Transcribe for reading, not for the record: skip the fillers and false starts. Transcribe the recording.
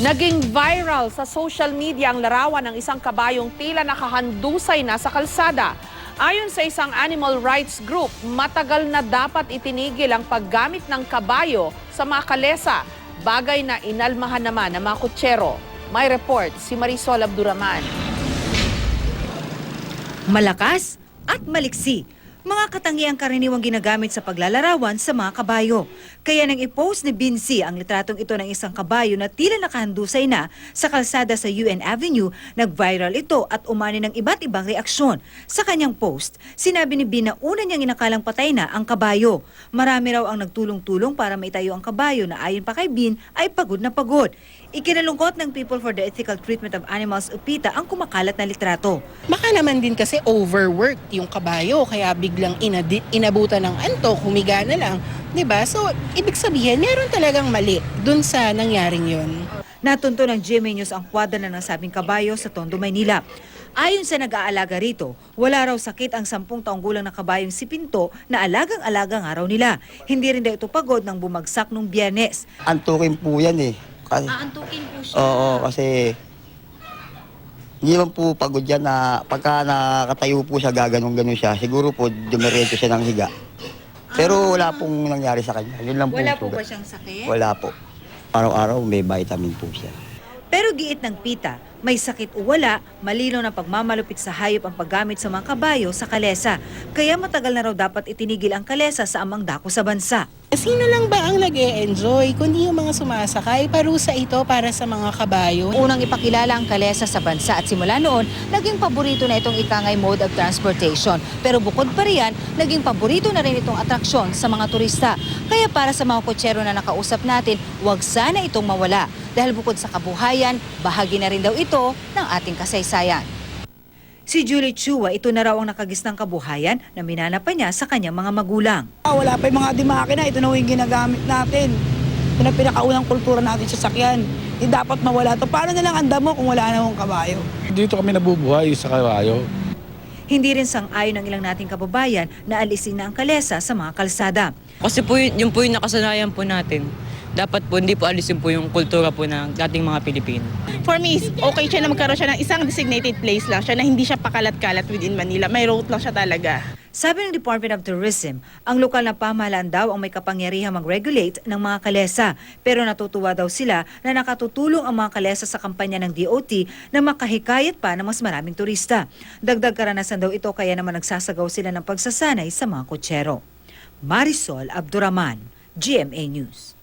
Naging viral sa social media ang larawan ng isang kabayong tila nakahandusay na sa kalsada. Ayon sa isang animal rights group, matagal na dapat itinigil ang paggamit ng kabayo sa mga kalesa, bagay na inalmahan naman ng mga kutsero. May report si Marisol Abduraman. Malakas at maliksi. Mga katangiang karaniwang ginagamit sa paglalarawan sa mga kabayo. Kaya nang i-post ni Binsi ang litratong ito ng isang kabayo na tila nakahandusay na sa kalsada sa UN Avenue, nag-viral ito at umani ng iba't ibang reaksyon. Sa kanyang post, sinabi ni Bin na una niyang inakalang patay na ang kabayo. Marami raw ang nagtulong-tulong para maitayo ang kabayo na ayon pa kay Bin ay pagod na pagod. Ikinalungkot ng People for the Ethical Treatment of Animals o PETA ang kumakalat na litrato. Baka naman din kasi overworked yung kabayo kaya biglang inabutan ng antok, humiga na lang, 'di ba? So, ibig sabihin, meron talagang mali dun sa nangyaring 'yon. Natunto ng GMA News ang kwadra na nasabing kabayo sa Tondo, Maynila. Ayon sa nag-aalaga rito, wala raw sakit ang 10 taong gulang na kabayong si Pinto na alagang-alaga nga raw nila. Hindi rin daw ito pagod nang bumagsak nung Biyernes. Antukin po yan eh. Kasi, Aantukin po siya. oo, kasi hindi man po pagod yan na pagka nakatayo po siya, gaganong-ganon siya. Siguro po dumiretso siya ng higa. Pero wala pong nangyari sa kanya. Yun lang Wala po sugat. ba siyang sakit? Wala po. Araw-araw may vitamin po siya. Pero giit ng PETA, may sakit o wala, malinaw na pagmamalupit sa hayop ang paggamit sa mga kabayo sa kalesa. Kaya matagal na raw dapat itinigil ang kalesa sa amang dako sa bansa. Sino lang ba ang nag-e-enjoy kundi yung mga sumasakay? Parusa ito para sa mga kabayo. Unang ipakilala ang kalesa sa bansa at simula noon, naging paborito na itong ikangay mode of transportation. Pero bukod pa riyan, naging paborito na rin itong atraksyon sa mga turista. Kaya para sa mga kutsero na nakausap natin, huwag sana itong mawala. Dahil bukod sa kabuhayan, bahagi na rin daw ito ng ating kasaysayan. Si Julie Chua, ito na raw ang nakagisnang kabuhayan na minana pa niya sa kanyang mga magulang. Wala pa yung mga dimakina, ito na yung ginagamit natin. Ito na pinakaunang kultura natin sa sakyan. Hindi dapat mawala ito. Paano na lang ang damo kung wala na yung kabayo? Dito kami nabubuhay sa kabayo. Hindi rin sang-ayon ng ilang nating kababayan na alisin na ang kalesa sa mga kalsada. Kasi po yun po yung nakasanayan po natin. Dapat po hindi po alisin po yung kultura po ng ating mga Pilipino. For me, okay siya na magkaroon siya ng isang designated place lang siya na hindi siya pakalat-kalat within Manila. May route lang siya talaga. Sabi ng Department of Tourism, ang lokal na pamahalaan daw ang may kapangyarihang mag-regulate ng mga kalesa. Pero natutuwa daw sila na nakatutulong ang mga kalesa sa kampanya ng DOT na makahikayat pa ng mas maraming turista. Dagdag karanasan daw ito kaya naman nagsasagaw sila ng pagsasanay sa mga kutsero. Marisol Abduraman, GMA News.